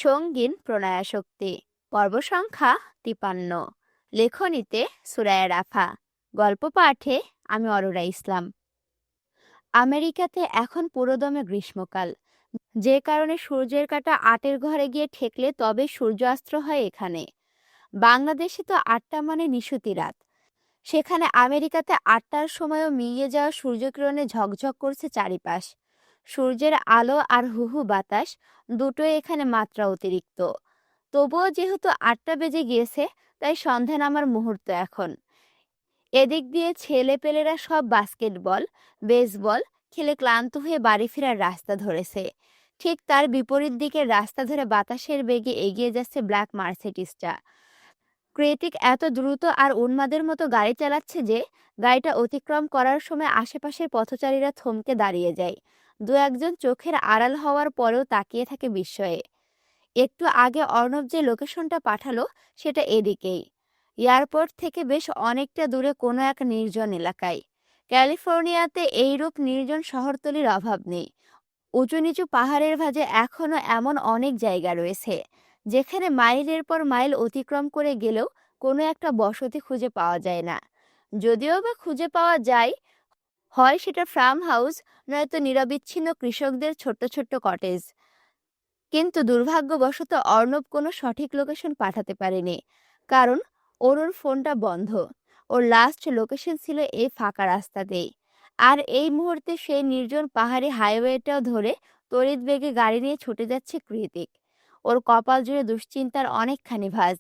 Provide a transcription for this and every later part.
সঙ্গীন প্রণয়াশক্তি পর্ব সংখ্যা 53। লেখনীতে সুরায়া রাফা। গল্প পাঠে আমি অরোরা ইসলাম। আমেরিকাতে এখন পুরোদমে গ্রীষ্মকাল, যে কারণে সূর্যের কাঁটা আটের ঘরে গিয়ে ঠেকলে তবে সূর্যাস্ত হয় এখানে। বাংলাদেশে তো 8টা মানে নিশুতি রাত, সেখানে আমেরিকাতে 8টার সময়ও মিলিয়ে যাওয়া সূর্যকিরণে ঝকঝক করছে চারিপাশ। সূর্যের আলো আর হুহু বাতাস দুটোই এখানে মাত্রা অতিরিক্ত। তবুও যেহেতু 8টা বেজে গিয়েছে, তাই সন্ধ্যা নামার মুহূর্ত এখন। এদিক দিয়ে ছেলেপেলেরা সব বাস্কেটবল, বেসবল খেলে ক্লান্ত হয়ে বাড়ি ফেরার রাস্তা ধরেছে। ঠিক তার বিপরীত দিকের রাস্তা ধরে বাতাসের বেগে এগিয়ে যাচ্ছে ব্ল্যাক মার্সিডিজটা। কৃতিক এত দ্রুত আর উন্মাদের মতো গাড়ি চালাচ্ছে যে গাড়িটা অতিক্রম করার সময় আশেপাশের পথচারীরা থমকে দাঁড়িয়ে যায়। দু একজন চোখের আড়াল হওয়ার পরেও তাকিয়ে থাকে বিস্ময়ে। একটু আগে অর্ণব যে লোকেশনটা পাঠালো সেটা এদিকেই, এয়ারপোর্ট থেকে বেশ অনেকটা দূরে কোনো এক নির্জন এলাকায়। ক্যালিফোর্নিয়াতে এইরূপ নির্জন শহরতলির অভাব নেই। উঁচু নিচু পাহাড়ের ভাঁজে এখনো এমন অনেক জায়গা রয়েছে যেখানে মাইলের পর মাইল অতিক্রম করে গেলেও কোনো একটা বসতি খুঁজে পাওয়া যায় না। যদিও বা খুঁজে পাওয়া যায়, হয় সেটা ফার্ম হাউস, নয়তো নিরবিচ্ছিন্ন কৃষকদের ছোট্ট ছোট্ট কটেজ। কিন্তু দুর্ভাগ্যবশত অর্ণব কোনো সঠিক লোকেশন পাঠাতে পারেনি, কারণ ওর ফোনটা বন্ধ। ওর লাস্ট লোকেশন ছিল এই ফাঁকা রাস্তাতেই। আর এই মুহূর্তে সেই নির্জন পাহাড়ি হাইওয়েটাও ধরে তড়িৎ বেগে গাড়ি নিয়ে ছুটে যাচ্ছে কৃতিক। ওর কপাল জুড়ে দুশ্চিন্তার অনেকখানি ভাঁজ।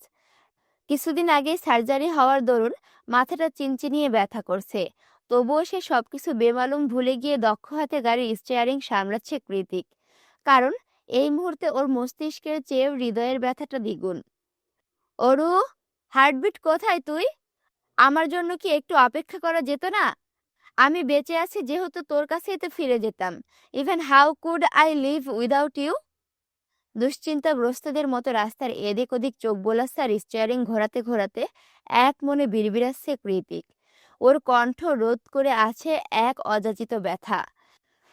কিছুদিন আগে সার্জারি হওয়ার দরুন মাথাটা চিনচিনিয়ে ব্যথা করছে, তবুও সে সবকিছু বেমালুম ভুলে গিয়ে দক্ষ হাতে গাড়ির স্টিয়ারিং সামলাচ্ছে কৃতিক। কারণ এই মুহূর্তে ওর মস্তিষ্কের চেয়েও হৃদয়ের ব্যথাটা দ্বিগুণ। অরু, হার্টবিট কোথায় তুই? আমার জন্য কি একটু অপেক্ষা করা যেত না? আমি বেঁচে আছি যেহেতু তোর কাছেই তো ফিরে যেতাম। Even how could I live without you? দুশ্চিন্তাগ্রস্তদের মতো রাস্তার এদিক ওদিক চোখ বোলাচ্ছে আর স্টিয়ারিং ঘোরাতে ঘোরাতে এক মনে বিড়বিড়াচ্ছে কৃতিক। ওর কণ্ঠ রোধ করে আছে এক অযাচিত ব্যথা।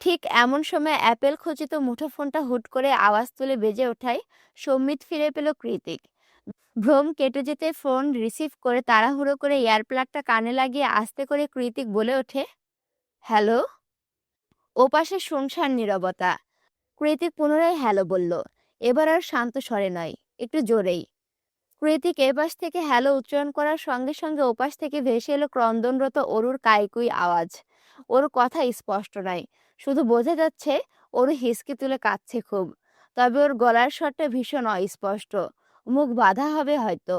ঠিক এমন সময় অ্যাপেল খচিত মুঠোফোনটা হুট করে আওয়াজ তুলে বেজে ওঠায় সম্মিত ফিরে পেল কৃতিক। ভ্রম কেটে যেতে ফোন রিসিভ করে তাড়াহুড়ো করে এয়ারপ্লাগটা কানে লাগিয়ে আস্তে করে কৃতিক বলে ওঠে, হ্যালো। ওপাশে শুনশান নীরবতা। কৃতিক পুনরায় হ্যালো বলল, এবার আর শান্ত স্বরে নয়, একটু জোরেই। কৃতিক এপাশ থেকে হ্যালো উচ্চারণ করার সঙ্গে সঙ্গে ওপাশ থেকে ভেসে এলো ক্রন্দনরত অরুর কাইকুই আওয়াজ। ওর কথা স্পষ্ট নয়, শুধু বোঝা যাচ্ছে অরু হিসকি তুলে কাঁদছে খুব। তবে ওর গলার স্বরটা ভীষণ অস্পষ্ট, মুখ বাঁধা হবে হয়তো।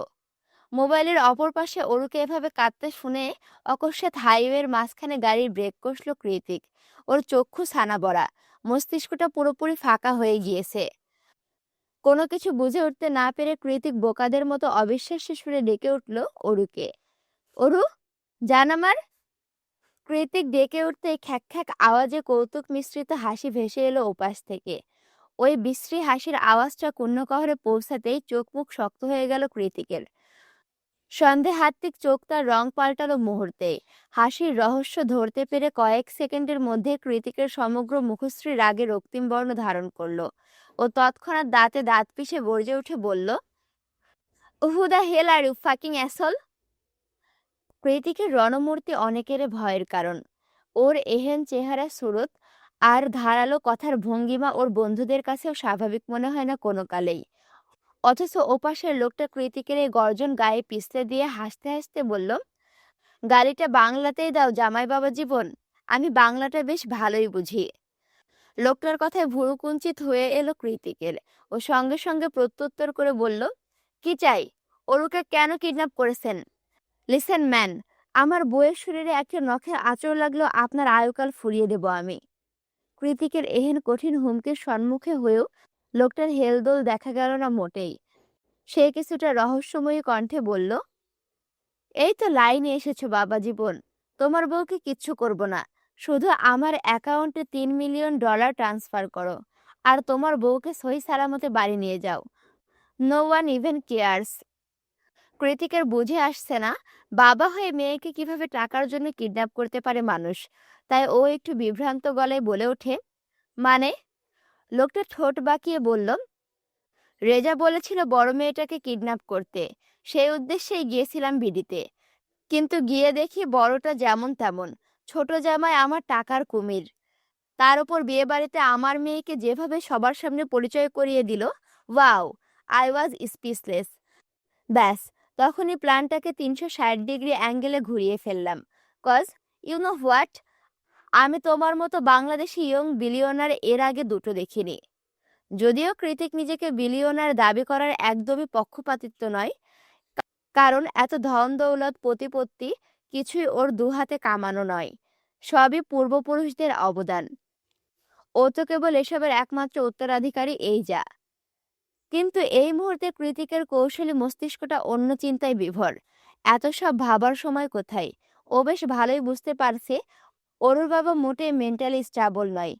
মোবাইলের অপর পাশে অরুকে এভাবে কাঁদতে শুনে অকস্মাৎ হাইওয়ের মাঝখানে গাড়ির ব্রেক কষল কৃতিক। ওর চক্ষু ছানা বড়া, মস্তিষ্কটা পুরোপুরি ফাঁকা হয়ে গিয়েছে। কোনো কিছু বুঝে উঠতে না পেরে কৃতিক বোকাদের মতো অবিশ্বাস্য সুরে ডেকে উঠল অরুকে। অরু, জান আমার। কৃতিক ডেকে উঠতে খ্যাক খ্যাক আওয়াজে কৌতুক মিশ্রিত হাসি ভেসে এলো ওপাশ থেকে। ওই বিশ্রী হাসির আওয়াজটা কুণ্ঠকহরে পৌঁছাতেই চোখ মুখ শক্ত হয়ে গেল কৃতিকের। সন্দেহাত্মিক চোখ তার রং পাল্টালো মুহূর্তে। হাসির রহস্য ধরতে পেরে কয়েক সেকেন্ডের মধ্যে কৃতিকের সমগ্র মুখশ্রী রাগে রক্তিম বর্ণ ধারণ করলো। ও তৎক্ষণাৎ দাঁতে দাঁত পিষে গর্জে উঠে বলল, who the hell are you fucking asshole? কৃতিকের রণমূর্তি অনেকের ভয়ের কারণ। ওর এহেন চেহারা সুরত আর ধারালো কথার ভঙ্গিমা ওর বন্ধুদের কাছেও স্বাভাবিক মনে হয় না কোনো কালেই। অথচ ওপাশের লোকটা কৃতিকের এই গর্জন গায়ে পিছলে দিয়ে হাসতে হাসতে বলল, গালিটা বাংলাতেই দাও জামাই বাবা জীবন, আমি বাংলাটা বেশ ভালোই বুঝি। লোকটার কথায় ভুরু কুঞ্চিত হয়ে এলো কৃতিকের। ও সঙ্গে সঙ্গে প্রত্যুত্তর করে বলল, কি চাই? অরুকে কেন কিডন্যাপ করেছেন? লিসেন ম্যান, আমার বউয়ের শরীরে একটা নখের আঁচড় লাগলেও আপনার আয়ুকাল ফুরিয়ে দেব আমি। কৃতিকের এহেন কঠিন হুমকির সম্মুখে হয়েও লোকটার হেলদোল দেখা গেল না মোটেই। সে কিছুটা রহস্যময়ী কণ্ঠে বলল, এই তো লাইনে এসেছো বাবা জীবন, তোমার বউকে কিচ্ছু করব না। শুধু আমার অ্যাকাউন্টে $3 মিলিয়ন ট্রান্সফার করো, আর তোমার বউকে সহি সালামতে বাড়ি নিয়ে যাও। No one even cares. কৃতিকের বুঝে আসছে না বাবা হয়ে মেয়েকে কিভাবে টাকার জন্য কিডন্যাপ করতে পারে মানুষ। তাই ও একটু বিভ্রান্ত গলায় বলে ওঠে, মানে? লোকটা ঠোঁট বাঁকিয়ে বলল, রেজা বলেছিল বড় মেয়েটাকে কিডন্যাপ করতে। সেই উদ্দেশ্যেই গিয়েছিলাম বিডিতে। কিন্তু গিয়ে দেখি বড়টা যেমন তেমন, ছোট জামাই আমার টাকার কুমির। তার উপর বিয়েবাড়িতে আমার মেয়েকে যেভাবে সবার সামনে পরিচয় করিয়ে দিল, ওয়াও! I was speechless. ব্যাস, তখনই প্ল্যানটাকে ৩৬০ ডিগ্রি অ্যাঙ্গেলে ঘুরিয়ে ফেললাম। কজ ইউ নো হোয়াট, আমি তোমার মতো বাংলাদেশি ইয়ং বিলিয়নার এর আগে দুটো দেখিনি। যদিও কৃতিক নিজেকে বিলিয়নার দাবি করার একদমই পক্ষপাতিত্ব নয়, কারণ এত ধন দৌলত প্রতিপত্তি কিছুই ওর দুহাতে কামানো নয়, সবই পূর্বপুরুষদের অবদান। ও তো কেবল এসবের একমাত্র উত্তরাধিকারী, এই যা। কিন্তু এই মুহূর্তে কৃতিকের কৌশলী মস্তিষ্কটা অন্য চিন্তায় বিভোর। এত সব ভাবার সময় কোথায়? ও বেশ ভালোই বুঝতে পারছে অরুর বাবা মোটেই মেন্টালি স্টেবল নয়,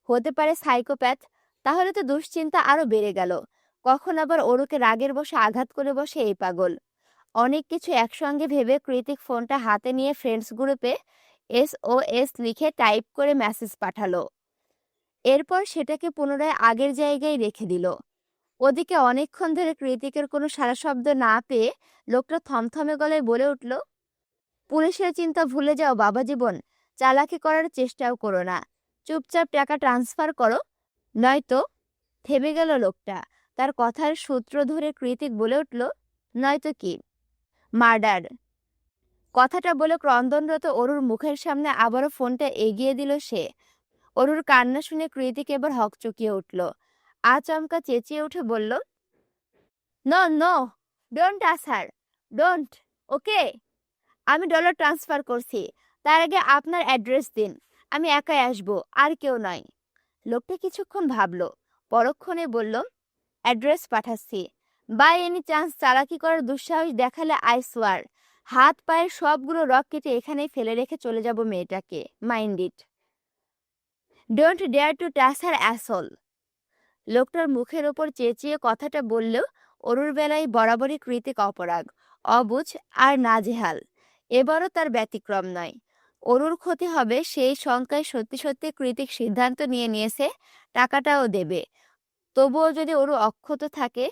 হতে পারে সাইকোপ্যাথ। তাহলে তো দুশ্চিন্তা আরো বেড়ে গেল। কখন আবার অরুকে রাগের বশে আঘাত করে বসে এই পাগল। অনেক কিছু একসঙ্গে ভেবে কৃতিক ফোনটা হাতে নিয়ে ফ্রেন্ডস গ্রুপে SOS লিখে টাইপ করে মেসেজ পাঠালো। এরপর সেটাকে পুনরায় আগের জায়গায় রেখে দিল। ওদিকে অনেকক্ষণ ধরে কৃতিকের কোনো সাড়া শব্দ না পেয়ে লোকটা থমথমে গলায় বলে উঠল, পুলিশের চিন্তা ভুলে যাও বাবা জীবন, চালাকি করার চেষ্টাও করো না, চুপচাপ টাকা ট্রান্সফার করো, নয়তো। থেমে গেল লোকটা। তার কথার সূত্র ধরে কৃতিক বলে উঠল, নয়তো কি? মার্ডার। কথাটা বলে ক্রন্দনরত অরুর মুখের সামনে আবারও ফোনটা এগিয়ে দিল সে। অরুর কান্না শুনে কৃতিক এবার হকচকিয়ে উঠল। আচমকা চেঁচিয়ে উঠে বলল, no no, don't us her, don't. Okay, আমি ডলার ট্রান্সফার করছি, তার আগে আপনার অ্যাড্রেস দিন, আমি একাই আসবো, আর কেউ নয়। লোকটা কিছুক্ষণ ভাবল, পরক্ষণে বলল, অ্যাড্রেস পাঠাচ্ছি। বাই এনি চান্স চালাকি করার দুঃসাহস দেখালে আই সোয়ার, হাত পায়ের সবগুলো রক কেটে এখানেই ফেলে রেখে চলে যাব মেয়েটাকে। Mind it, don't dare to touch her asshole. লোকটার মুখের ওপর চেঁচিয়ে কথাটা বললেও অরুর বেলায় বরাবরই কৃতিক অপরাগ, অবুঝ আর নাজেহাল। এবারও তার ব্যতিক্রম নয়। অরুর ক্ষতি হবে সেই শঙ্কায় সত্যি সত্যি কৃতিক সিদ্ধান্ত নিয়েছে টাকাটাও দেবে। তবুও যদি অরু অক্ষত থাকে,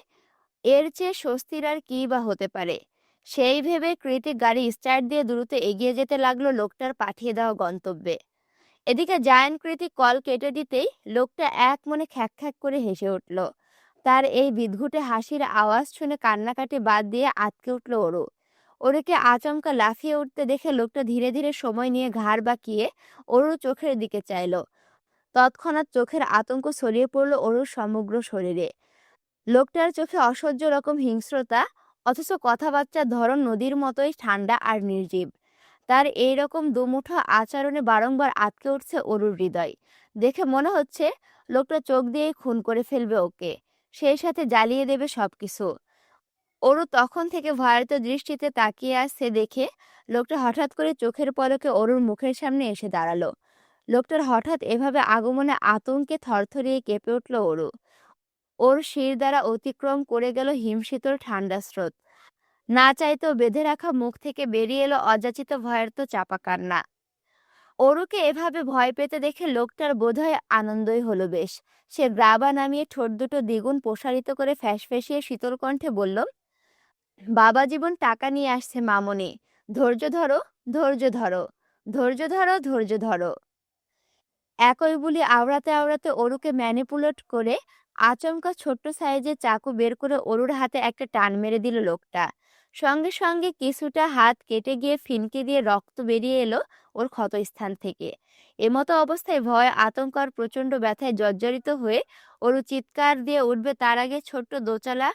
এর চেয়ে স্বস্তির আর কী বা হতে পারে। সেই ভেবে কৃতিক গাড়ি স্টার্ট দিয়ে দ্রুত এগিয়ে যেতে লাগলো লোকটার পাঠিয়ে দেওয়া গন্তব্যে। এদিকে জায়ান্ট কৃতিক কল কেটে দিতেই লোকটা এক মনে খ্যাক খ্যাক করে হেসে উঠল। তার এই বিদঘুটে হাসির আওয়াজ শুনে কান্নাকাটি বাদ দিয়ে আঁতকে উঠল অরু। ওরুকে আচমকা লাফিয়ে উঠতে দেখে লোকটা ধীরে ধীরে সময় নিয়ে ঘাড় বাঁকিয়ে অরুর চোখের দিকে চাইল। তৎক্ষণাৎ চোখের আতঙ্ক ছড়িয়ে পড়ল অরুর সমগ্র শরীরে। লোকটার চোখে অসহ্য রকম হিংস্রতা, অথচ কথাবার্তার ধরন নদীর মতোই ঠান্ডা আর নির্জীব। তার এই রকম দুমুঠো আচরণে বারংবার আটকে উঠছে অরুর হৃদয়। দেখে মনে হচ্ছে লোকটা চোখ দিয়েই খুন করে ফেলবে ওকে, সেই সাথে জ্বালিয়ে দেবে সবকিছু। অরু তখন থেকে ভয়ার্ত দৃষ্টিতে তাকিয়ে আসছে দেখে লোকটা হঠাৎ করে চোখের পলকে অরুর মুখের সামনে এসে দাঁড়ালো। লোকটার হঠাৎ এভাবে আগমনে আতঙ্কে থরথরিয়ে কেঁপে উঠল অরু। ওর শির দ্বারা অতিক্রম করে গেল হিমশীতল ঠান্ডা স্রোত। না চাইতেও বেঁধে রাখা মুখ থেকে বেরিয়ে এলো অযাচিত ভয়ার্ত চাপা কান্না। অরুকে এভাবে ভয় পেতে দেখে লোকটার বোধহয় আনন্দই হলো বেশ। সে গ্রাবা নামিয়ে ঠোঁট দুটো দ্বিগুণ প্রসারিত করে ফ্যাঁসফ্যাঁসিয়ে শীতল কণ্ঠে বলল, বাবা জীবন টাকা নিয়ে আসছে মামনি, ধৈর্য ধরো, ধৈর্য ধরো, ধৈর্য ধরো, ধৈর্য ধরো। একই বুলি আওড়াতে আওড়াতে অরুকে ম্যানিপুলেট করে আচমকা ছোট্ট সাইজের চাকু বের করে অরুর হাতে একটা টান মেরে দিল লোকটা। সঙ্গে সঙ্গে কিছুটা হাত কেটে গিয়ে ফিনকে দিয়ে রক্ত বেরিয়ে এলো ওর ক্ষতস্থান থেকে। এমতো অবস্থায় ভয়, আতঙ্ক আর প্রচণ্ড ব্যথায় জর্জরিত হয়ে অরু চিৎকার দিয়ে উঠবে তার আগে ছোট্ট দোচালা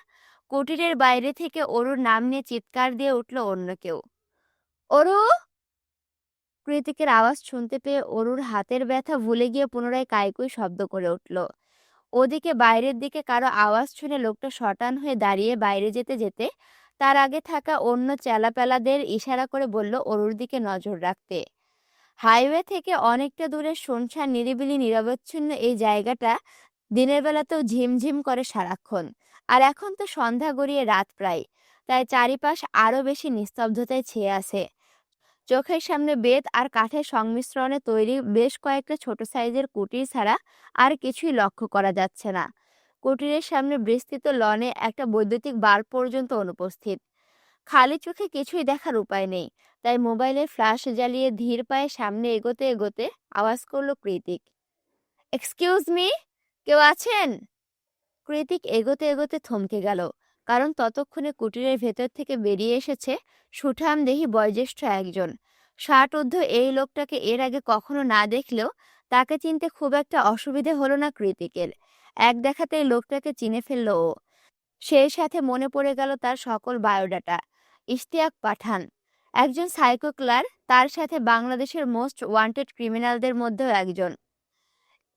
কুটিরের বাইরে থেকে অরুর নাম নিয়ে চিৎকার দিয়ে উঠল অন্য কেউ। অরু! কৃতিকের আওয়াজ শুনতে পেয়ে অরুর হাতের ব্যথা ভুলে গিয়ে পুনরায় কাইকুই শব্দ করে উঠল। ওদিকে বাইরের দিকে কারো আওয়াজ শুনে লোকটা শটান হয়ে দাঁড়িয়ে বাইরে যেতে যেতে তার আগে থাকা অন্য চেলাপেলাদের ইশারা করে বলল অরুর দিকে নজর রাখতে। হাইওয়ে থেকে অনেকটা দূরে শুনশান নিরিবিলি নিরবচ্ছিন্ন এই জায়গাটা দিনের বেলাতেও ঝিমঝিম করে সারাক্ষণ। আর এখন তো সন্ধ্যা গড়িয়ে রাত প্রায়, তাই চারিপাশ আরো বেশি নিস্তব্ধতায় ছেয়ে আছে। চোখের সামনে বেত আর কাঠের সংমিশ্রণে তৈরি বেশ কয়েকটা ছোট সাইজের কুটির ছাড়া আর কিছুই লক্ষ্য করা যাচ্ছে না। কুটিরের সামনে বিস্তৃত লনে একটা বৈদ্যুতিক বাল্ব পর্যন্ত অনুপস্থিত। খালি চোখে কিছুই দেখার উপায় নেই, তাই মোবাইলের ফ্ল্যাশ জ্বালিয়ে ধীর পায়ে সামনে এগোতে এগোতে আওয়াজ করলো কৃতিক, এক্সকিউজ মি, কেউ আছেন? কৃতিক এগোতে এগোতে থমকে গেল, কারণ ততক্ষণে কুটিরের ভেতর থেকে বেরিয়ে এসেছে সুঠামদেহী বয়োজ্যেষ্ঠ একজন। ষাট এই লোকটাকে এর আগে কখনো না দেখলেও তাকে চিনতে খুব একটা অসুবিধে হলো না কৃতিকের। এক দেখাতেই লোকটাকে চিনে ফেলল ও। সেই সাথে মনে পড়ে গেল তার সকল বায়োডাটা। ইশতিয়াক পাঠান, একজন সাইকো কিলার, তার সাথে বাংলাদেশের মোস্ট ওয়ান্টেড ক্রিমিনালদের মধ্যেও একজন।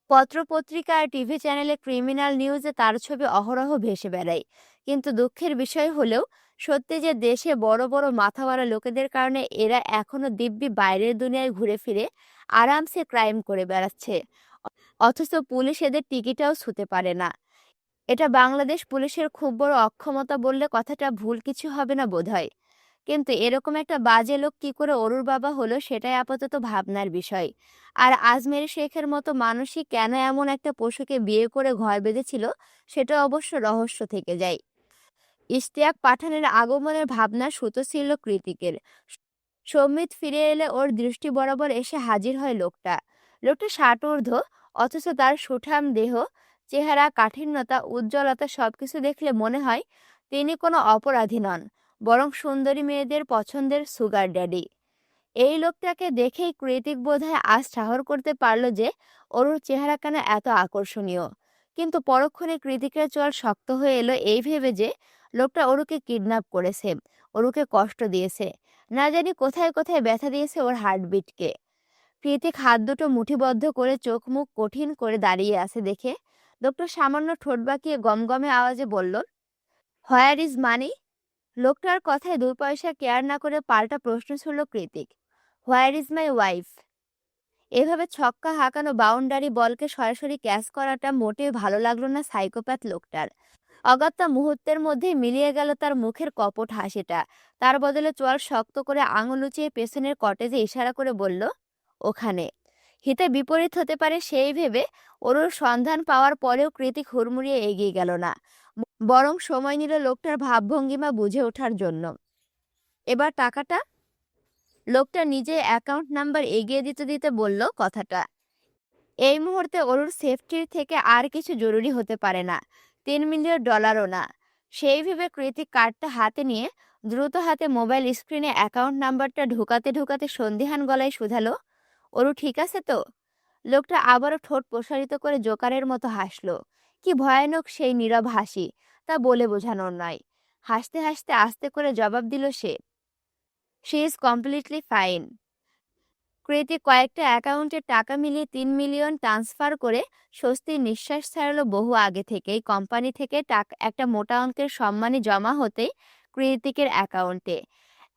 পত্রপত্রিকা আর টিভি চ্যানেলে ক্রিমিনাল নিউজে তার ছবি অহরহ ভেসে বেড়ায়। কিন্তু দুঃখের বিষয় হলেও সত্যি যে দেশে বড় বড় মাথাওয়ালা লোকেদের কারণে এরা এখনো দিব্যি বাইরের দুনিয়ায় ঘুরে ফিরে আরামসে ক্রাইম করে বেড়াচ্ছে, অথচ পুলিশ এদের টিকিটাও ছুঁতে পারে না। এটা বাংলাদেশ পুলিশের খুব বড় অক্ষমতা বললে কথাটা ভুল কিছু হবে না বোধহয়। কিন্তু এরকম একটা বাজে লোক কি করে অরুর বাবা হলো সেটাই আপাতত ভাবনার বিষয়। আর আজমের শেখের মতো মানুষই কেন এমন একটা পশুকে বিয়ে করে ঘর বেঁধেছিল সেটা অবশ্য রহস্য থেকে যায়। ইশতিয়াক পাঠানের আগমনের ভাবনার সুতো ছিল কৃতিকের। সম্মিত ফিরে এলে ওর দৃষ্টি বরাবর এসে হাজির হয় লোকটা। লোকটা ষাটোর্ধ্ব, অথচ তার সুঠাম দেহ, চেহারা, কাঠিন্যতা, উজ্জ্বলতা সবকিছু দেখলে মনে হয় তিনি কোনো অপরাধী নন, বরং সুন্দরী মেয়েদের পছন্দের সুগার ড্যাডি। এই লোকটাকে দেখেই কৃতিক বোধহয় আজ ঠাহর করতে পারল যে অরুর চেহারা কেন এত আকর্ষণীয়। কিন্তু পরক্ষণে কৃতিকের চোয়াল শক্ত হয়ে এলো এই ভেবে যে লোকটা অরুকে কিডন্যাপ করেছে, অরুকে কষ্ট দিয়েছে, না জানি কোথায় কোথায় ব্যথা দিয়েছে ওর হার্টবিটকে। কৃতিক হাত দুটো মুঠিবদ্ধ করে চোখ মুখ কঠিন করে দাঁড়িয়ে আছে দেখে লোকটা সামান্য ঠোঁট বাঁকিয়ে গমগমে আওয়াজে বলল, হোয়ার ইজ মানি? লোকটার কথায় 2 পয়সা কেয়ার না করে পাল্টা প্রশ্ন ছুড়ল Kritik, where is my wife? এভাবে ছক্কা হাঁকানো বাউন্ডারি বলকে সরাসরি ক্যাচ করাটা মোটেও ভালো লাগলো না সাইকোপ্যাথ লোকটার। অগত্যা মুহূর্তের মধ্যেই মিলিয়ে গেল তার মুখের কপট হাসিটা। তার বদলে চোয়াল শক্ত করে আঙুল উঁচিয়ে পেছনের কটেজে ইশারা করে বলল, ওখানে। হিতে বিপরীত হতে পারে সেই ভেবে অরুর সন্ধান পাওয়ার পরেও কৃতিক হুড়মুড়িয়ে এগিয়ে গেল না, বরং সময় নিল লোকটার ভাবভঙ্গিমা বুঝে ওঠার জন্য। এবার টাকাটা? লোকটা নিজে অ্যাকাউন্ট নাম্বার এগিয়ে দিতে দিতে বলল কথাটা। এই মুহূর্তে অরুর সেফটির থেকে আর কিছু জরুরি হতে পারে না, $3 মিলিয়ন না। সেই ভেবে কৃতিক কার্ডটা হাতে নিয়ে দ্রুত হাতে মোবাইল স্ক্রিনে অ্যাকাউন্ট নাম্বারটা ঢুকাতে ঢুকাতে সন্দিহান গলায় শুধালো, অরু ঠিক আছে তো? লোকটা আবারও ঠোঁট প্রসারিত করে জোকারের মতো হাসলো। কি ভয়ানক সেই নীরব হাসি, তা বলে বোঝানোর নয়। হাসতে হাসতে আস্তে করে জবাব দিল সে, she is completely fine. Kritik কয়েকটা অ্যাকাউন্টে টাকা মিলিয়ে 3 মিলিয়ন ট্রান্সফার করে স্বস্তির নিঃশ্বাস ছাড়লো। বহু আগে থেকেই কোম্পানি থেকে একটা মোটা অঙ্কের সম্মানী জমা হতেই কৃতিকের অ্যাকাউন্টে।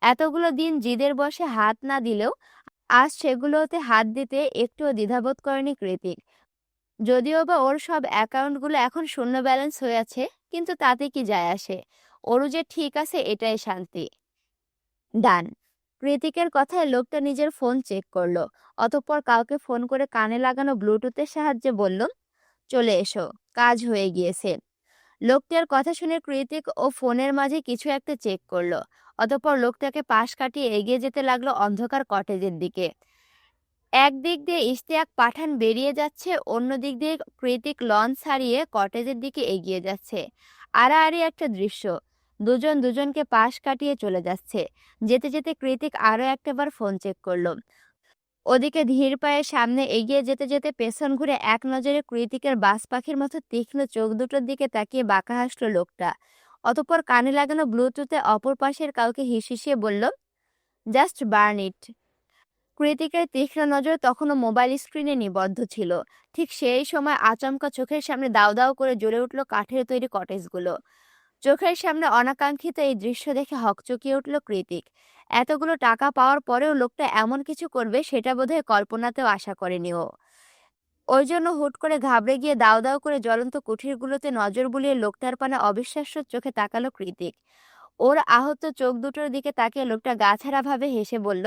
এতগুলো দিন জিদের বসে হাত না দিলেও আজ সেগুলোতে হাত দিতে একটুও দ্বিধাবোধ করেনি কৃতিক। যদিও বা ওর সব অ্যাকাউন্টগুলো এখন শূন্য ব্যালেন্স হয়ে আছে, কিন্তু তাতে কি যায় আসে, ওরও যে ঠিক আছে এটাই শান্তি। ডান। কৃতিকের কথায় লোকটা নিজের ফোন চেক করলো, অতঃপর কাউকে ফোন করে কানে লাগানো ব্লুটুথের সাহায্যে বলল, চলে এসো, কাজ হয়ে গিয়েছে। লোকটার কথা শুনে কৃতিক ও ফোনের মাঝে কিছু একটা চেক করলো, অতঃপর লোকটাকে পাশ কাটিয়ে এগিয়ে যেতে লাগলো অন্ধকার কটেজের দিকে। একদিক দিয়ে ইশতিয়াক পাঠান বেরিয়ে যাচ্ছে, অন্য দিক দিয়ে কৃতিক লঞ্চ ছাড়িয়ে কটেজের দিকে এগিয়ে যাচ্ছে। আড়াআড়ি একটা দৃশ্য, দুজন দুজনকে পাশ কাটিয়ে চলে যাচ্ছে। যেতে যেতে কৃতিক আরো একটাবার ফোন চেক করলো। ওদিকে ধীর পায়ে সামনে এগিয়ে যেতে যেতে পেছন ঘুরে এক নজরে কৃতিকের বাজ পাখির মতো তীক্ষ্ণ চোখ দুটোর দিকে তাকিয়ে বাঁকা হাসলো লোকটা। অতঃপর কানে লাগানো ব্লুটুথে অপর পাশের কাউকে হিসিয়ে বলল, জাস্ট বার্ন ইট। কৃতিকের তীক্ষ্ণ নজর তখনও মোবাইল স্ক্রিনে নিবদ্ধ ছিল। ঠিক সেই সময় আচমকা চোখের সামনে দাউ দাউ করে জ্বলে উঠল কাঠের তৈরি কটেজগুলো। চোখের সামনে অনাকাঙ্ক্ষিত এই দৃশ্য দেখে হকচকিয়ে উঠল কৃতিক। এতগুলো টাকা পাওয়ার পরেও লোকটা এমন কিছু করবে সেটা বোধহয় কল্পনাতেও আশা করেনি ও। ওই জন্য হুট করে ঘাবড়ে গিয়ে দাউ দাউ করে জ্বলন্ত কুঠিরগুলোতে নজর বুলিয়ে লোকটার পানে অবিশ্বাস্য চোখে তাকালো কৃতিক। ওর আহত চোখ দুটোর দিকে তাকিয়ে লোকটা গাছাড়া ভাবে হেসে বলল,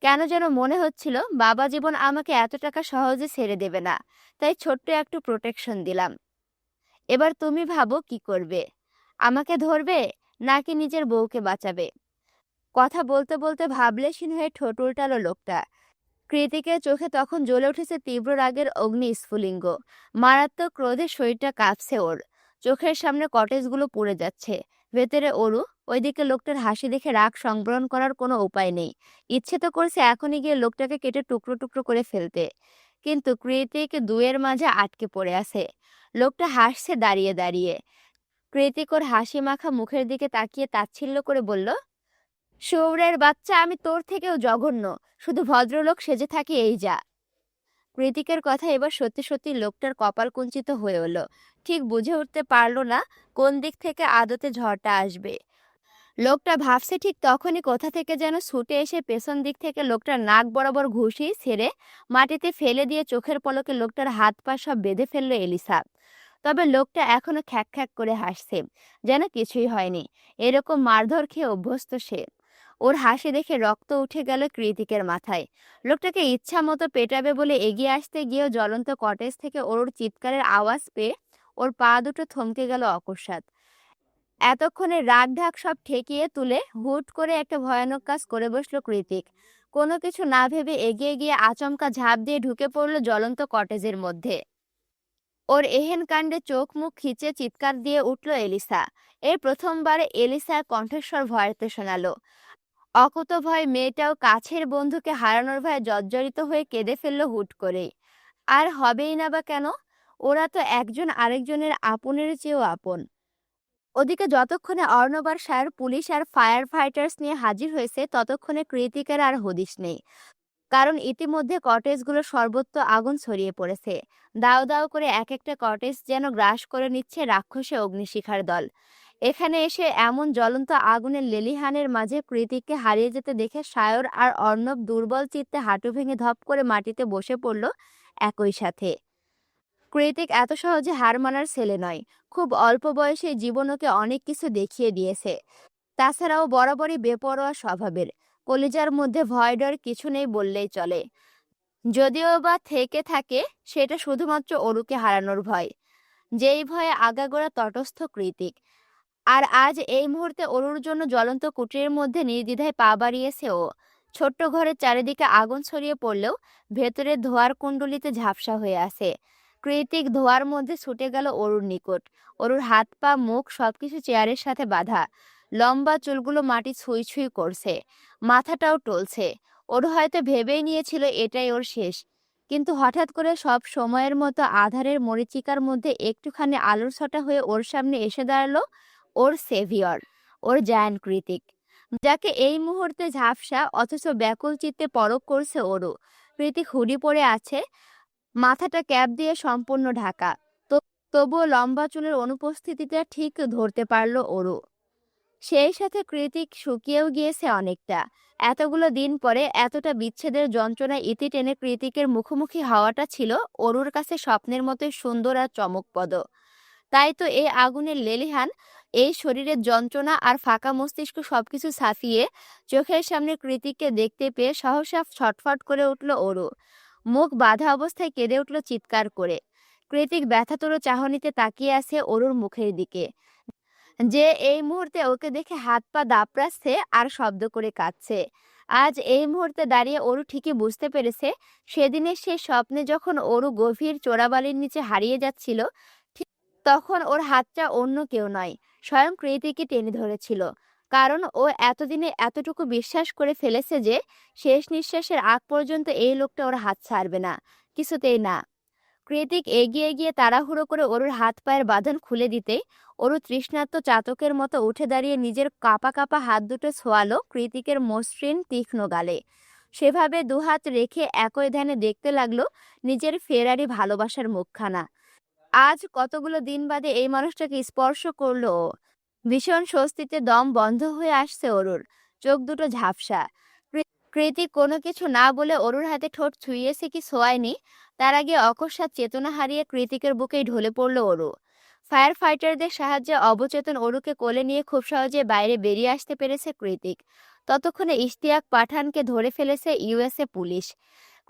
কেন যেন মনে হচ্ছিল বাবা জীবন আমাকে এত টাকা সহজে ছেড়ে দেবে না, তাই ছোট্ট একটু প্রোটেকশন দিলাম। এবার তুমি ভাবো কি করবে, আমাকে ধরবে নাকি নিজের বউকে বাঁচাবে? কথা বলতে বলতে ভাবলেশীন হয়ে ঠোঁট উল্টালো লোকটা। কৃতিকের চোখে তখন জ্বলে উঠেছে তীব্র রাগের অগ্নি স্ফুলিঙ্গ। মারাত্মক ক্রোধে শরীরটা কাঁপছে ওর। চোখের সামনে কটেজগুলো পুড়ে যাচ্ছে। ভেতরে অরু। ওইদিকে লোকটার হাসি দেখে রাগ সংবরণ করার কোনো উপায় নেই। ইচ্ছে তো করছে এখনই গিয়ে লোকটাকে কেটে টুকরো টুকরো করে ফেলতে, কিন্তু কৃতিক দুয়ের মাঝে আটকে পড়ে আছে। লোকটা হাসছে দাঁড়িয়ে দাঁড়িয়ে। কৃতিক ওর হাসি মাখা মুখের দিকে তাকিয়ে তাচ্ছিল্য করে বলল, শুয়োরের বাচ্চা, আমি তোর থেকেও জঘন্য, শুধু ভদ্রলোক সেজে থাকি এই যা। কৃতিকের কথা এবার সত্যি সত্যি লোকটার কপাল কুঞ্চিত হয়ে এলো। ঠিক বুঝে উঠতে পারলো না কোন দিক থেকে আদতে ঝড়টা আসবে। লোকটা ভাবছে ঠিক তখনই কোথা থেকে যেন ছুটে এসে পেছন দিক থেকে লোকটার নাক বরাবর ঘুষি ছেড়ে মাটিতে ফেলে দিয়ে চোখের পলকে লোকটার হাত পা সব বেঁধে ফেললো এলিসা। তবে লোকটা এখনো খ্যাক খ্যাক করে হাসছে, যেন কিছুই হয়নি। এরকম মারধর খেয়ে অভ্যস্ত সে। ওর হাসি দেখে রক্ত উঠে গেল কৃতিকের মাথায়। লোকটাকে ইচ্ছা মতো পেটাবে বলে এগিয়ে আসতে গিয়েও জ্বলন্ত কটেজ থেকে ওর চিৎকারের আওয়াজ পেয়ে ওর পা দুটো থমকে গেল অকস্মাৎ। এতক্ষণে রাগ ঢাক সব ঠেকিয়ে তুলে হুট করে একটা ভয়ানক কাজ করে বসলো কৃতিক। কোনো কিছু না ভেবে এগিয়ে গিয়ে আচমকা ঝাঁপ দিয়ে ঢুকে পড়লো জ্বলন্ত কটেজের মধ্যে। ওর এহেন কাণ্ডে চোখ মুখ খিচে চিৎকার দিয়ে উঠল এলিসা। এই প্রথমবারে এলিসার কণ্ঠস্বর ভয়ার্থ শোনালো। অকুতোভয় মেয়েটাও কাছের বন্ধুকে হারানোর ভয়ে জর্জরিত হয়ে কেঁদে ফেললো হুট করেই। আর হবেই না বা কেন? ওরা তো একজন আরেকজনের আপনের চেয়েও আপন। ওদিকে যতক্ষণে অর্ণব আর সায়র পুলিশ আর ফায়ার ফাইটার্স নিয়ে হাজির হয়েছে, ততক্ষণে কৃতিকের আর হদিশ নেই। কারণ ইতিমধ্যে কটেজগুলো সর্বত্র আগুন ছড়িয়ে পড়েছে। দাও দাও করে এক একটা কটেজ যেন গ্রাস করে নিচ্ছে রাক্ষসে অগ্নিশিখার দল। এখানে এসে এমন জ্বলন্ত আগুনের লেলিহানের মাঝে কৃতিককে হারিয়ে যেতে দেখে সায়র আর অর্ণব দুর্বল চিত্তে হাঁটু ভেঙে ধপ করে মাটিতে বসে পড়ল একই সাথে। কৃতিক এত সহজে হার মানার ছেলে নয়। খুব অল্প বয়সে জীবন ওকে অনেক কিছু দেখিয়ে দিয়েছে। তাছাড়াও বরাবরই বেপরোয়া স্বভাবের। কলিজার মধ্যে ভয় ডর কিছু নেই বললেই চলে। যদিও বা থেকে থাকে, সেটা শুধুমাত্র অরুকে হারানোর ভয়। যেই ভয়ে আগাগোড়া তটস্থ কৃতিক। আর আজ এই মুহূর্তে অরুর জন্য জ্বলন্ত কুটিরের মধ্যে নির্দ্বিধায় পা বাড়িয়েছে ও। ছোট্ট ঘরের চারিদিকে আগুন ছড়িয়ে পড়লেও ভেতরে ধোঁয়ার কুণ্ডলিতে ঝাপসা হয়ে আছে। কৃতিক ধোঁয়ার মধ্যে ছুটে গেল অরুর নিকট। অরুর হাত পা মুখ সবকিছু চেয়ারের সাথে বাঁধা। লম্বা চুলগুলো মাটি ছুঁই ছুঁই করছে, মাথাটাও টলছে। ওর হয়তো ভেবেই নিয়েছিল এটাই ওর শেষ। কিন্তু হঠাৎ করে সব সময়ের মতো আধারের মরীচিকার মধ্যে একটুখানি আলোর ছটা হয়ে ওর সামনে এসে দাঁড়ালো ওর সেভিয়র, ওর জায়ান্ট কৃতিক, যাকে এই মুহূর্তে ঝাপসা অথচ ব্যাকুল চিত্তে পরখ করছে ওরও। কৃতিক হুডি পরে আছে, মাথাটা ক্যাপ দিয়ে সম্পূর্ণ ঢাকা। তবুও লম্বা চুলের অনুপস্থিতিটা ঠিক ধরতে পারল ওরও। সেই সাথে কৃতিক শুকিয়েও গিয়েছে অনেকটা। এতগুলো দিন পরে এতটা বিচ্ছেদের যন্ত্রণায় ইতি টেনে কৃতিকের মুখোমুখি হওয়াটা ছিল ওরুর কাছে স্বপ্নের মতোই সুন্দর আর চমকপ্রদ। তাই তো এই আগুনের লেলিহান, এই শরীরের যন্ত্রণা আর ফাঁকা মস্তিষ্ক সবকিছু ছাপিয়ে চোখের সামনে কৃতিককে দেখতে পেয়ে সহসা ছটফট করে উঠল ওরু। মুখ বাঁধা অবস্থায় কেঁদে উঠল চিৎকার করে। কৃতিক ব্যথাতুর চাহনিতে তাকিয়ে আছে অরুর মুখের দিকে, যে এই মুহূর্তে ওকে দেখে হাত পা দাপড়াচ্ছে আর শব্দ করে কাঁদছে। আজ এই মুহূর্তে দাঁড়িয়ে অরু ঠিকই বুঝতে পেরেছে, সেদিনের সেই স্বপ্নে যখন অরু গভীর চোরাবালির নিচে হারিয়ে যাচ্ছিল, ঠিক তখন ওর হাতটা অন্য কেউ নয়, স্বয়ং কৃতিকই টেনে ধরেছিল। কারণ ও এতদিনে এতটুকু বিশ্বাস করে ফেলেছে যে শেষ নিঃশ্বাসের আগ পর্যন্ত এই লোকটা ওর হাত ছাড়বে না, কিছুতেই না। কৃতিক এগিয়ে গিয়ে তাড়াহুড়ো করে অরুর হাত পায়ের বাঁধন খুলে দিতে অরু তৃষ্ণার্ত চাতকের মতো উঠে দাঁড়িয়ে নিজের কাঁপা কাঁপা হাত দুটো ছোঁয়ালো কৃতিকের মসৃণ তীক্ষ্ণ গালে। সেভাবে দুহাত রেখে একই ধ্যানে দেখতে লাগলো নিজের ফেরারি ভালোবাসার মুখখানা। আজ কতগুলো দিন বাদে এই মানুষটাকে স্পর্শ করলো ও। ভীষণ স্বস্তিতে দম বন্ধ হয়ে আসছে অরুর, চোখ দুটো ঝাপসা। কৃতিক কোনো কিছু না বলে অরুর হাতে ঠোঁট ছুঁয়েছে কি ছোঁয়ায়নি, তার আগে অকস্মাৎ চেতনা হারিয়ে কৃতিকের বুকেই ঢলে পড়ল অরু। ফায়ার ফাইটারদের সাহায্যে অবচেতন অরুকে কোলে নিয়ে খুব সহজে বাইরে বেরিয়ে আসতে পেরেছে কৃতিক। ততক্ষণে ইশতিয়াক পাঠানকে ধরে ফেলেছে ইউএসএ পুলিশ।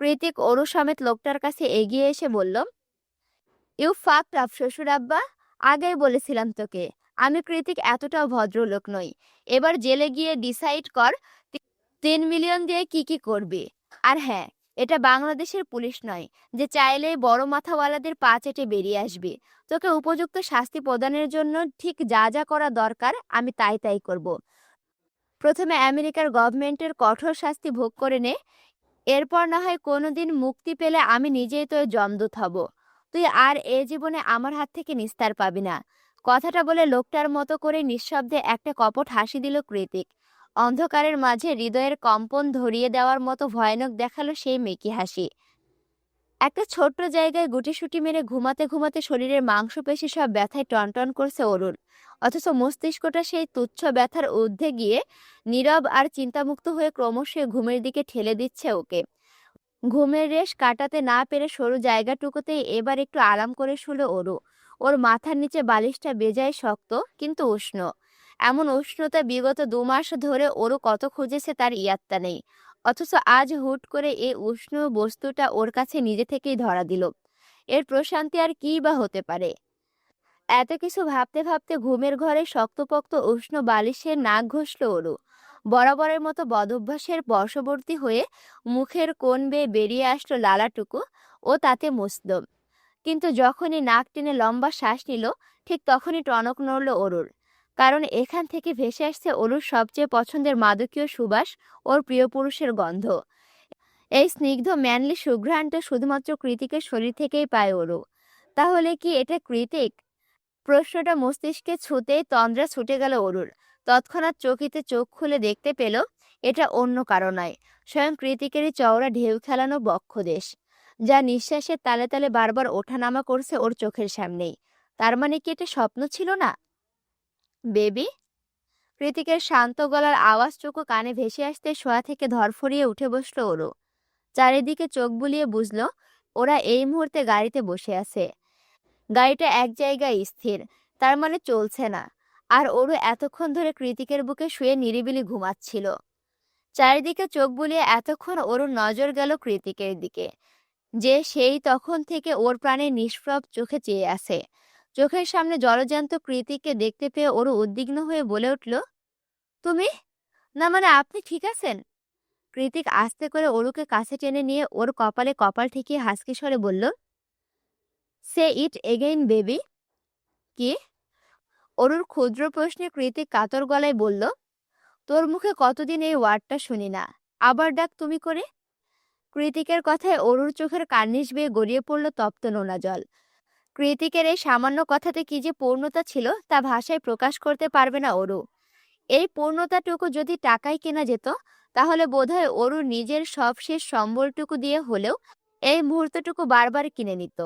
কৃতিক অরু সমেত লোকটার কাছে এগিয়ে এসে বলল, ইউ ফাকড আপ শ্বশুর আব্বা, আগেই বলেছিলাম তোকে, আমি কৃতিক এতটাও ভদ্রলোক নই। এবার জেলে গিয়ে ডিসাইড কর 3 মিলিয়ন দিয়ে কি কি করবি। আর হ্যাঁ, এটা বাংলাদেশের পুলিশ নয় যে চাইলেই বড় মাথাওয়ালাদের পা চেটে বেরিয়ে আসবি। তোকে উপযুক্ত শাস্তি প্রদানের জন্য ঠিক যা যা করা দরকার আমি তাই তাই করব। প্রথমে আমেরিকার গভর্নমেন্টের কঠোর শাস্তি ভোগ করে নে, এরপর না হয় কোনোদিন মুক্তি পেলে আমি নিজেই তোর যমদূত হব। তুই আর এ জীবনে আমার হাত থেকে নিস্তার পাবি না। কথাটা বলে লোকটার মতো করে নিঃশব্দে একটা কপট হাসি দিল কৃতিক। অন্ধকারের মাঝে হৃদয়ের কম্পন ধরিয়ে দেওয়ার মতো ভয়ানক দেখালো সেই মেকি হাসি। একটা ছোট্ট জায়গায় গুটিসুটি মেরে ঘুমাতে ঘুমাতে শরীরের মাংসপেশি সব ব্যথায় টনটন করছে অরুণ। অথচ মস্তিষ্কটা সেই তুচ্ছ ব্যথার ঊর্ধ্বে গিয়ে নীরব আর চিন্তামুক্ত হয়ে ক্রমশ ঘুমের দিকে ঠেলে দিচ্ছে ওকে। ঘুমের রেশ কাটাতে না পেরে সরু জায়গাটুকুতেই এবার একটু আরাম করে শুলো ওরু। ওর মাথার নিচে বালিশটা বেজায় শক্ত কিন্তু উষ্ণ। এমন উষ্ণতা বিগত 2 মাস ধরে ওরু কত খুঁজেছে তার ইয়াত্তা নেই। অথচ আজ হুট করে এই উষ্ণ বস্তুটা ওর কাছে নিজে থেকেই ধরা দিল। এর প্রশান্তি আর কী বা হতে পারে। এত কিছু ভাবতে ভাবতে ঘুমের ঘরে শক্তপোক্ত উষ্ণ বালিশের নাক ঘষল ওরু। বরাবরের মতো বদভ্যাসের বশবর্তী হয়ে মুখের কোণ বেয়ে বেরিয়ে আসলো লালাটুকু, ও তাতে মুছল। কিন্তু যখনই নাক টেনে লম্বা শ্বাস নিল, ঠিক তখনই টনক নড়ল অরুর। কারণ এখান থেকে ভেসে আসছে অরুর সবচেয়ে পছন্দের মাদকীয় সুবাস, ওর প্রিয় পুরুষের গন্ধ। এই স্নিগ্ধ ম্যানলি সুঘ্রাণটা শুধুমাত্র কৃতিকের শরীর থেকেই পায় অরু। তাহলে কি এটা কৃতিক? প্রশ্নটা মস্তিষ্কে ছুঁতেই তন্দ্রা ছুটে গেল অরুর। তৎক্ষণাৎ চকিতে চোখ খুলে দেখতে পেল এটা অন্য কারো নয়, স্বয়ং কৃতিকেরই চওড়া ঢেউ খেলানো বক্ষদেশ, যা নিঃশ্বাসের তালে তালে বারবার ওঠানামা করছে ওর চোখের সামনেই। তার মানে কি এটা স্বপ্ন ছিল না? বেবি? কৃতিকের শান্ত গলার আওয়াজটুকু কানে ভেসে আসতে শোয়া থেকে ধরফরিয়ে উঠে বসল ওরও। চারিদিকে চোখ বুলিয়ে বুঝল ওরা এই মুহূর্তে গাড়িতে বসে আছে। গাড়িটা এক জায়গায় স্থির, তার মানে চলছে না। আর ওরও এতক্ষণ ধরে কৃতিকের বুকে শুয়ে নিরিবিলি ঘুমাচ্ছিল। চারিদিকে চোখ বুলিয়ে এতক্ষণ ওর নজর গেল কৃতিকের দিকে, যে সেই তখন থেকে ওর প্রাণে নিষ্প্রভ চোখে চেয়ে আছে। চোখের সামনে জলজ্যান্ত কৃতিককে দেখতে পেয়ে ওরও উদ্বিগ্ন হয়ে বলে উঠল, তুমি? না মানে আপনি ঠিক আছেন? কৃতিক আস্তে করে অরুকে কাছে টেনে নিয়ে ওর কপালে কপাল ঠেকিয়ে হাসকি স্বরে বলল, সে ইট এগেইন বেবি। কি? অরুর ক্ষুদ্র প্রশ্নে কৃতিক কাতর গলায় বলল, তোর মুখে কতদিন এই ওয়ার্ডটা শুনি না, আবার ডাক তুমি করে। কৃতিকের কথায় অরুর চোখের কার্নিশ বেয়ে গড়িয়ে পড়ল তপ্ত নোনা জল। কৃতিকের এই সামান্য কথাতে কি যে পূর্ণতা ছিল তা ভাষায় প্রকাশ করতে পারবে না অরু। এই পূর্ণতাটুকু যদি টাকায় কেনা যেত, তাহলে বোধহয় অরুর নিজের সবশেষ সম্বলটুকু দিয়ে হলেও এই মুহূর্তটুকু বারবার কিনে নিত।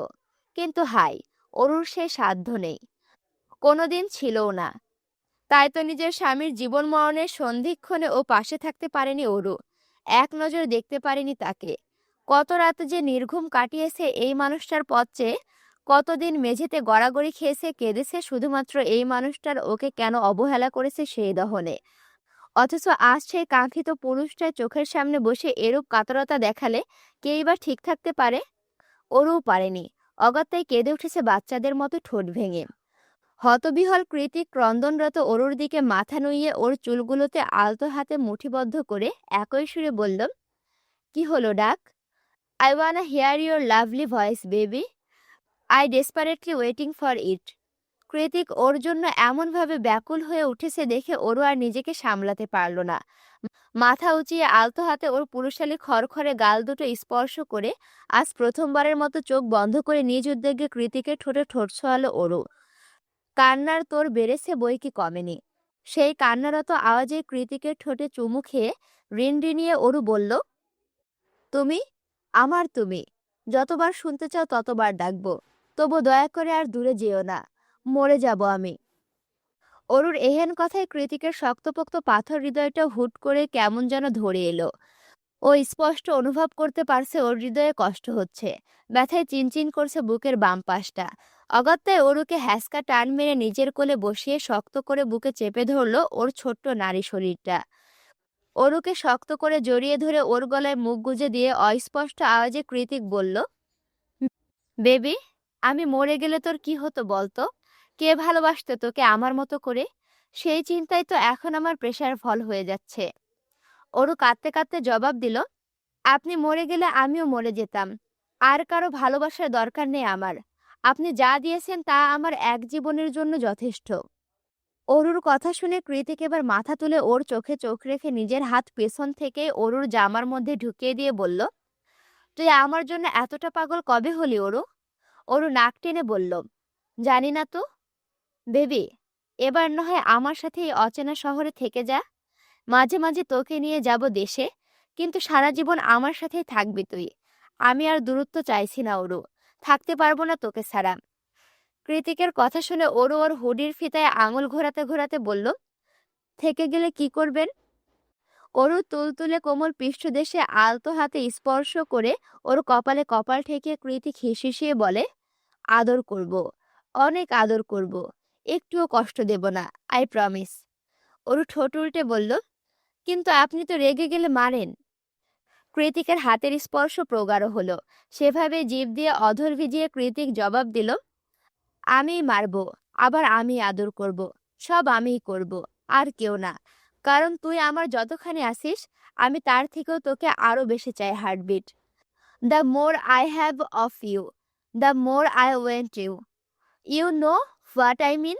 কিন্তু হায়, অরুর সে সাধ্য নেই, কোনোদিন ছিলও না। তাই তো নিজের স্বামীর জীবন মরণের সন্ধিক্ষণে ও পাশে থাকতে পারেনি অরু। এক নজর দেখতে পারেনি তাকে। কত রাত যে নির্ঘুম কাটিয়েছে এই মানুষটার পথ চেয়ে, কতদিন মেঝেতে গড়াগড়ি খেয়েছে কেঁদেছে শুধুমাত্র এই মানুষটার ওকে কেন অবহেলা করেছে সেই দহনে। অথচ আজ সেই কাঙ্ক্ষিত পুরুষটার চোখের সামনে বসে এরূপ কাতরতা দেখালে কেই বা ঠিক থাকতে পারে? ওরও পারেনি। অগত্যাই কেঁদে উঠেছে বাচ্চাদের মতো ঠোঁট ভেঙে। হতবিহ্বল কৃতিক ক্রন্দনরত অরুর দিকে মাথা নুইয়ে ওর চুলগুলোতে আলতো হাতে মুঠিবদ্ধ করে একই সুরে বলল, কি হলো ডাক? I wanna hear your lovely voice baby. I desperately waiting for it. Kritik ওর জন্য এমনভাবে ব্যাকুল হয়ে উঠেছে দেখে ওরও আর নিজেকে সামলাতে পারল না। মাথা উঁচিয়ে আলতো হাতে ওর পুরুষালী খড়খড়ে গাল দুটো স্পর্শ করে আজ প্রথমবারের মতো চোখ বন্ধ করে নিজ উদ্যোগে কৃতিকের ঠোঁটে ঠোঁট ছোঁয়ালো ওরও। কান্নার তোর বেড়েছে বই কি কমেনি। সেই কান্নারত আওয়াজে কৃতিকের ঠোঁটে চুমু খেয়ে রিনরিনিয়ে অরু বলল, তুমি? আমার তুমি? যতবার শুনতে চাও ততবার ডাকবো, তবু দয়া করে আর দূরে যেও না, মরে যাব আমি। অরুর এহেন কথায় কৃতিকের শক্তপোক্ত পাথর হৃদয়টা হুট করে কেমন যেন ধরে এলো। ও স্পষ্ট অনুভব করতে পারছে ওর হৃদয়ে কষ্ট হচ্ছে, ব্যথায় চিনচিন করছে বুকের বাম পাশটা। অগত্যায় অরুকে হ্যাসকা টান মেরে নিজের কোলে বসিয়ে শক্ত করে বুকে চেপে ধরলো ওর ছোট্ট নারী শরীরটা। অরুকে শক্ত করে জড়িয়ে ধরে ওর গলায় মুখ গুজে দিয়ে অস্পষ্ট আওয়াজে কৃতিক বলল, বেবি, আমি মরে গেলে তোর কি হতো বলতো? কে ভালোবাসতো তোকে আমার মতো করে? সেই চিন্তাই তো এখন আমার প্রেশার ফল হয়ে যাচ্ছে। অরু কাঁদতে কাঁদতে জবাব দিল, আপনি মরে গেলে আমিও মরে যেতাম। আর কারো ভালোবাসার দরকার নেই আমার। আপনি যা দিয়েছেন তা আমার এক জীবনের জন্য যথেষ্ট। অরুর কথা শুনে কৃতিক এবার মাথা তুলে ওর চোখে চোখ রেখে নিজের হাত পেছন থেকে অরুর জামার মধ্যে ঢুকিয়ে দিয়ে বলল, তুই আমার জন্য এতটা পাগল কবে হলি অরু? অরু নাক টেনে বলল, জানি না তো। বেবি, এবার না হয় আমার সাথে এই অচেনা শহরে থেকে যা। মাঝে মাঝে তোকে নিয়ে যাব দেশে, কিন্তু সারা জীবন আমার সাথেই থাকবি তুই। আমি আর দূরত্ব চাইছি না অরু, থাকতে পারবো না তোকে ছাড়া। কৃতিকের কথা শুনে অরু ওর হুডির ফিতায় আঙুল ঘোরাতে ঘোরাতে বলল, থেকে গেলে কি করবেন? অরু তুলতুলে কোমল পৃষ্ঠদেশে আলতো হাতে স্পর্শ করে ওর কপালে কপাল ঠেকিয়ে কৃতিক হিসিয়ে বলে, আদর করব, অনেক আদর করব, একটুও কষ্ট দেব না, আই প্রমিস। অরু ঠোঁট উল্টে বলল, কিন্তু আপনি তো রেগে গেলে মারেন। কৃতিকের হাতের স্পর্শ প্রগাঢ় হলো। সেভাবে জিভ দিয়ে অধর ভিজিয়ে কৃতিক জবাব দিল, আমিই মারব, আবার আমি আদর করব, সব আমিই করব, আর কেউ না। কারণ তুই আমার যতখানি আসিস, আমি তার থেকেও তোকে আরো বেশি চাই heartbeat. The more I have of you, the more I want you. You know what I mean?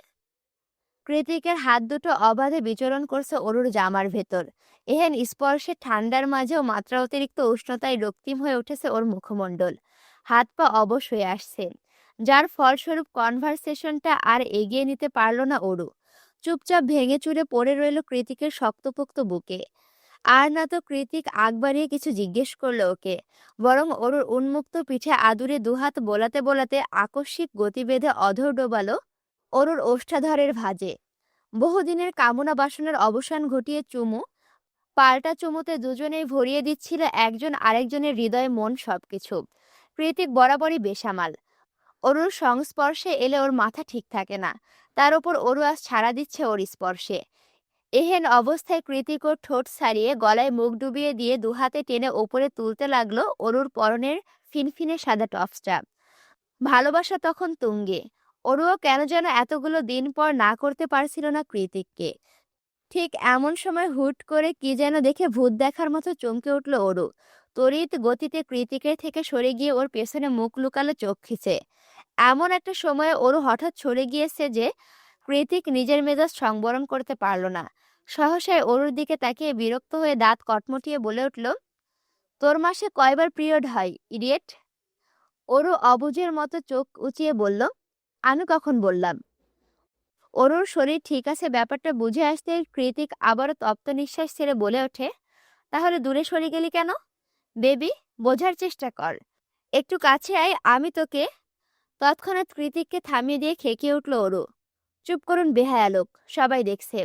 কৃতিকের হাত দুটো অবাধে বিচরণ করছে অরুর জামার ভেতর। এহেন স্পর্শে ঠান্ডার মাঝেও মাত্রা অতিরিক্ত উষ্ণতায় রক্তিম হয়ে উঠেছে ওর মুখমণ্ডল। হাত পা অবশ হয়ে আসছে, যার ফলস্বরূপ কনভারসেশনটা আর এগিয়ে নিতে পারল না অরু। চুপচাপ ভেঙে চুরে পড়ে রইল কৃতিকের শক্তপোক্ত বুকে। আর না তো কৃতিক আগ বাড়িয়ে কিছু জিজ্ঞেস করলো ওকে, বরং অরুর উন্মুক্ত পিঠে আদুরে দুহাত বোলাতে বোলাতে আকস্মিক গতিবেধে অধর ডোবালো অরুর ওষ্ঠাধরের ভাঁজে। বহুদিনের কামনা বাসনার অবসান ঘটিয়ে চুমু পাল্টা চুমুতে দুজনেই ভরিয়ে দিচ্ছিল একজন আরেকজনের হৃদয় মন সবকিছু। কৃতিক বরাবরই বেসামাল। অরুর সংস্পর্শে এলে ওর মাথা ঠিক থাকে না, তার উপর অরু আজ ছাড়া দিচ্ছে ওর স্পর্শে। এহেন অবস্থায় কৃতিক ওর ঠোঁট ছাড়িয়ে গলায় মুখ ডুবিয়ে দিয়ে দুহাতে টেনে ওপরে তুলতে লাগলো অরুর পরনের ফিনফিনে সাদা টপসটা। ভালোবাসা তখন তুঙ্গে। অরুও কেন যেন এতগুলো দিন পর না করতে পারছিল না কৃতিককে। ঠিক এমন সময় হুট করে কি যেন দেখে ভূত দেখার মতো চমকে উঠল অরু। তড়িৎ গতিতে কৃতিকের থেকে সরে গিয়ে ওর পেছনে মুখ লুকালো চোখ খিচে। এমন একটা সময়ে অরু হঠাৎ সরে গিয়েছে যে কৃতিক নিজের মেজাজ সংবরণ করতে পারল না। সহসায় অরুর দিকে তাকিয়ে বিরক্ত হয়ে দাঁত কটমটিয়ে বলে উঠল, তোর মাসে কয়বার পিরিয়ড হয় ইডিয়েট? অরু অবুঝের মতো চোখ উঁচিয়ে বলল, আমি কখন বললাম? অরুর শরীর ঠিক আছে ব্যাপারটা বুঝে আসতে কৃতিক আবারও তপ্ত নিঃশ্বাস ছেড়ে বলে ওঠে, তাহলে দূরে সরে গেলি কেন? বেবি, বোঝার চেষ্টা কর, একটু কাছে আয়, আমি তোকে। তৎক্ষণাৎ কৃতিককে থামিয়ে দিয়ে খেকিয়ে উঠল অরু, চুপ করুন বেহায়া লোক, সবাই দেখছে।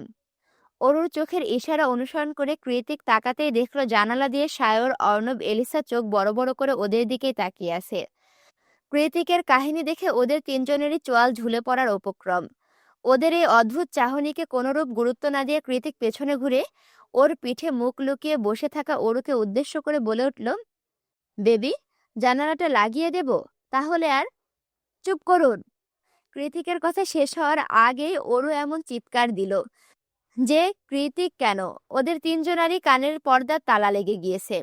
অরুর চোখের ইশারা অনুসরণ করে কৃতিক তাকাতেই দেখলো জানালা দিয়ে সায়র, অর্ণব, এলিসা চোখ বড় বড় করে ওদের দিকেই তাকিয়ে আছে। কৃতিকের কাহিনী দেখে ওদের তিনজনেরই চোয়াল ঝুলে পড়ার উপক্রম। ওদের এই অদ্ভুত চাহনিকে কোনরূপ গুরুত্ব না দিয়ে কৃতিক পেছনে ঘুরে ওর পিঠে মুখ লুকিয়ে বসে থাকা অরুকে উদ্দেশ্য করে বলে উঠল, বেবি, জানালাটা লাগিয়ে দেব তাহলে? আর চুপ করুন। কৃতিকের কথা শেষ হওয়ার আগেই অরু এমন চিৎকার দিল যে কৃতিক কেন, ওদের তিনজনারই কানের পর্দার তালা লেগে গিয়েছে।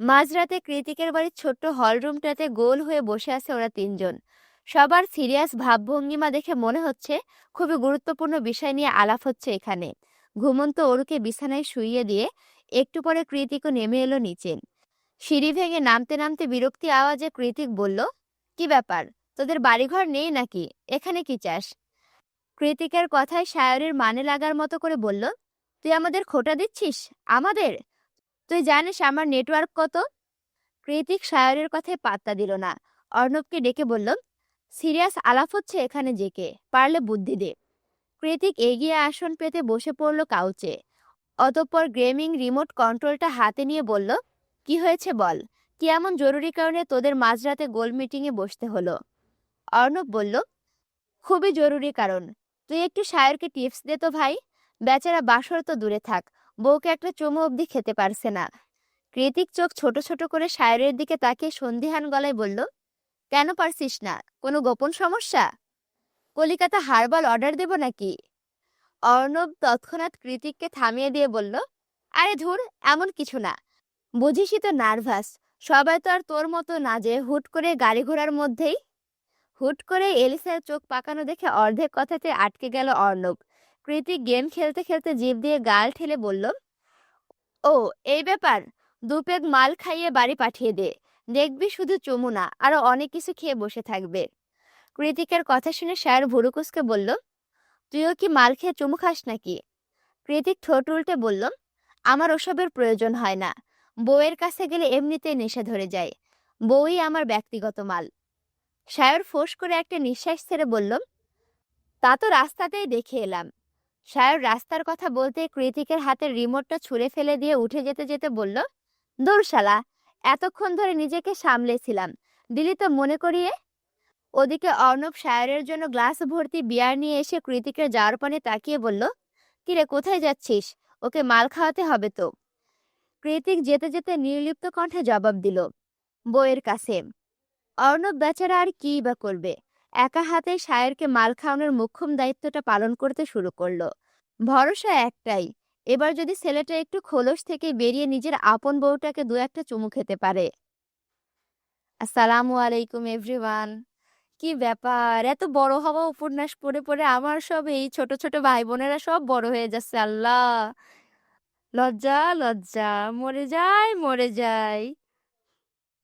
মাঝরাতে কৃতিকের বাড়ির ছোট্ট হলরুমটাতে গোল হয়ে বসে আছে ওরা তিনজন। সবার সিরিয়াস ভাবভঙ্গিমা দেখে মনে হচ্ছে খুবই গুরুত্বপূর্ণ বিষয় নিয়ে আলাপ হচ্ছে এখানে। ঘুমন্ত অরুকে বিছানায় শুইয়ে দিয়ে একটু পরে কৃতিকও নেমে এলো নিচে। সিঁড়ি ভেঙে নামতে নামতে বিরক্তি আওয়াজে কৃতিক বলল, কি ব্যাপার, তোদের বাড়িঘর নেই নাকি? এখানে কি চাস? কৃতিকের কথায় সায়রের মানে লাগার মতো করে বলল, তুই আমাদের খোঁটা দিচ্ছিস? আমাদের? তুই জানিস আমার নেটওয়ার্ক কত? কৃতিক সায়রের কথায় পাত্তা দিল না। অর্ণবকে ডেকে বলল, সিরিয়াস আলাপ হচ্ছে এখানে, জেকে পারলে বুদ্ধি দে। কৃতিক এগিয়ে আসন পেতে বসে পড়ল কাউচে। অতঃপর গেমিং রিমোট কন্ট্রোলটা হাতে নিয়ে বলল, কি হয়েছে বল, কি এমন জরুরি কারণে তোদের মাঝরাতে গোল মিটিংয়ে বসতে হলো? অর্ণব বলল, খুবই জরুরি কারণ। তুই একটু সায়রকে টিপস দে তো ভাই, বেচারা বাসর তো দূরে থাক, বউকে একটা চুমু অবধি খেতে পারছে না। কৃতিক চোখ ছোট ছোট করে সায়রের দিকে তাকিয়ে সন্দিহান গলায় বলল, কেন পারছিস না? কোনো গোপন সমস্যা? কলিকাতা হারবাল অর্ডার দেব নাকি? অর্ণব তৎক্ষণাৎ কৃতিককে থামিয়ে দিয়ে বলল, আরে ধুর, এমন কিছু না। বুঝিসই তো নার্ভাস। সবাই তো আর তোর মতো না যে হুট করে গাড়ি ঘোড়ার মধ্যেই। হুট করে এলিসার চোখ পাকানো দেখে অর্ধেক কথাতে আটকে গেল অর্ণব। কৃতিক গেম খেলতে খেলতে জিভ দিয়ে গাল ঠেলে বলল, ও এই ব্যাপার, 2 পেগ মাল খাইয়ে বাড়ি পাঠিয়ে দে। দেখবি শুধু চুমু না, আরো অনেক কিছু খেয়ে বসে থাকবে। কৃতিকের কথা শুনে সায়র ভুরু কুঁচকে বলল, তুইও কি মাল খেয়ে চুমু খাস নাকি? কৃতিক ঠোঁট উল্টে বলল, আমার ওসবের প্রয়োজন হয় না। বউয়ের কাছে গেলে এমনিতেই নেশা ধরে যায়। বউই আমার ব্যক্তিগত মাল। সায়র ফোঁস করে একটা নিঃশ্বাস ছেড়ে বলল, তা তো রাস্তাতেই দেখে এলাম। সায়র রাস্তার কথা বলতে কৃতিকের হাতের রিমোটটা ছুঁড়ে ফেলে দিয়ে উঠে যেতে যেতে বলল, দূর শালা, এতক্ষণ ধরে নিজেকে সামলেছিলাম, দিলি তো মনে করিয়ে। ওদিকে অর্ণব সায়রের জন্য গ্লাস ভর্তি বিয়ার নিয়ে এসে কৃতিকের যাওয়ার পানে তাকিয়ে বলল, কিরে কোথায় যাচ্ছিস? ওকে মাল খাওয়াতে হবে তো। কৃতিক যেতে যেতে নির্লিপ্ত কণ্ঠে জবাব দিল, বউয়ের কাছে। অর্ণব বেচারা আর কী বা করবে, একা হাতে সায়রকে মাল খাওয়ানোর মোক্ষম দায়িত্বটা পালন করতে শুরু করলো। ভরসা একটাই, এবার যদি ছেলেটা একটু খোলস থেকে বেরিয়ে নিজের আপন বউটাকে 2-1টা চুমু খেতে পারে। আসসালামু আলাইকুম এভরিওয়ান। কি ব্যাপার, এত বড় হওয়া উপন্যাস পড়ে পড়ে আমার সব এই ছোট ছোট ভাই বোনেরা সব বড় হয়ে যাচ্ছে। আল্লাহ, লজ্জা লজ্জা, মরে যায় মরে যায়।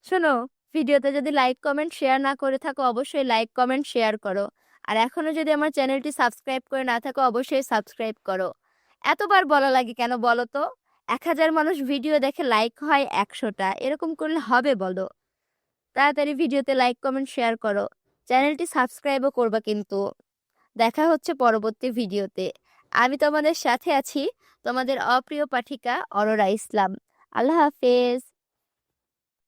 শোনো, ভিডিওতে যদি লাইক কমেন্ট শেয়ার না করে থাকো অবশ্যই লাইক কমেন্ট শেয়ার করো। আর এখনো যদি আমার চ্যানেলটি সাবস্ক্রাইব করে না থাকো অবশ্যই সাবস্ক্রাইব করো। এতবার বলা লাগে কেন বলো তো? 1000 মানুষ ভিডিও দেখে লাইক হয় 100টা, এরকম করলে হবে বলো? তাড়াতাড়ি ভিডিওতে লাইক কমেন্ট শেয়ার করো। চ্যানেলটি সাবস্ক্রাইবও করবা কিন্তু। দেখা হচ্ছে পরবর্তী ভিডিওতে। আমি তোমাদের সাথে আছি, তোমাদের অপ্রিয় পাঠিকা অরোরা ইসলাম। আল্লাহ হাফেজ।